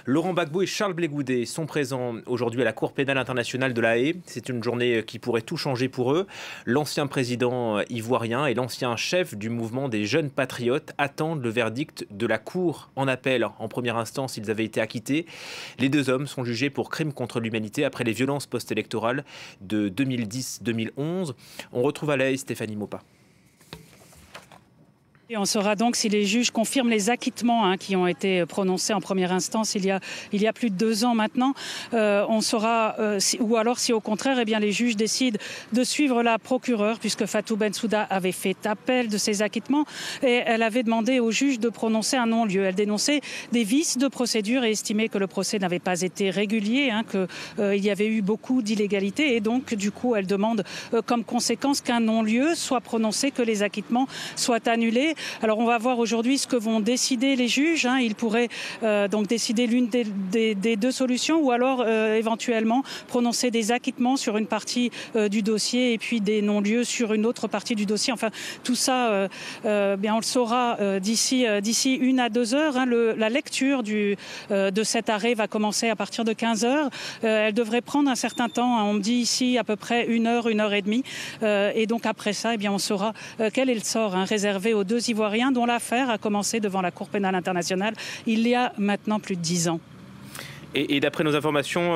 Laurent Gbagbo et Charles Blé Goudet sont présents aujourd'hui à la Cour pénale internationale de La Haye. C'est une journée qui pourrait tout changer pour eux. L'ancien président ivoirien et l'ancien chef du mouvement des jeunes patriotes attendent le verdict de la Cour en appel. En première instance, ils avaient été acquittés. Les deux hommes sont jugés pour crimes contre l'humanité après les violences post-électorales de 2010-2011. On retrouve à La Haye Stéphanie Maupas. Et on saura donc si les juges confirment les acquittements qui ont été prononcés en première instance il y a plus de 2 ans maintenant. On saura ou alors si au contraire les juges décident de suivre la procureure, puisque Fatou Bensouda avait fait appel de ces acquittements et elle avait demandé aux juges de prononcer un non-lieu. Elle dénonçait des vices de procédure et estimait que le procès n'avait pas été régulier, qu'il y avait eu beaucoup d'illégalités et donc du coup elle demande comme conséquence qu'un non-lieu soit prononcé, que les acquittements soient annulés. Alors on va voir aujourd'hui ce que vont décider les juges. Ils pourraient donc décider l'une des deux solutions ou alors éventuellement prononcer des acquittements sur une partie du dossier et puis des non-lieux sur une autre partie du dossier. Enfin tout ça, on le saura d'ici 1 à 2 heures. La lecture de cet arrêt va commencer à partir de 15 heures. Elle devrait prendre un certain temps. On me dit ici à peu près 1 heure, 1 heure et demie. Et donc après ça, on saura quel est le sort réservé aux 2 Ivoiriens dont l'affaire a commencé devant la Cour pénale internationale il y a maintenant plus de 10 ans. Et d'après nos informations,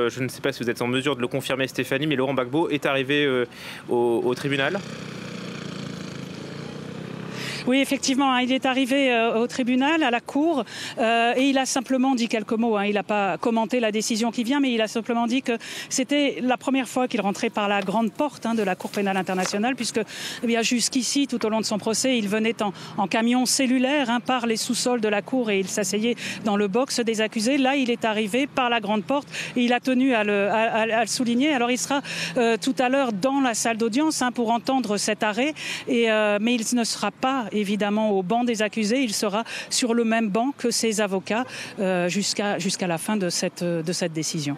je ne sais pas si vous êtes en mesure de le confirmer Stéphanie, mais Laurent Gbagbo est arrivé au tribunal. Oui, effectivement, il est arrivé au tribunal, à la cour, et il a simplement dit quelques mots. Il n'a pas commenté la décision qui vient, mais il a simplement dit que c'était la première fois qu'il rentrait par la grande porte de la Cour pénale internationale, puisque jusqu'ici, tout au long de son procès, il venait en camion cellulaire par les sous-sols de la cour et il s'asseyait dans le box des accusés. Là, il est arrivé par la grande porte et il a tenu à le souligner. Alors, il sera tout à l'heure dans la salle d'audience pour entendre cet arrêt, mais il ne sera pas évidemment au banc des accusés, il sera sur le même banc que ses avocats jusqu'à la fin de cette décision.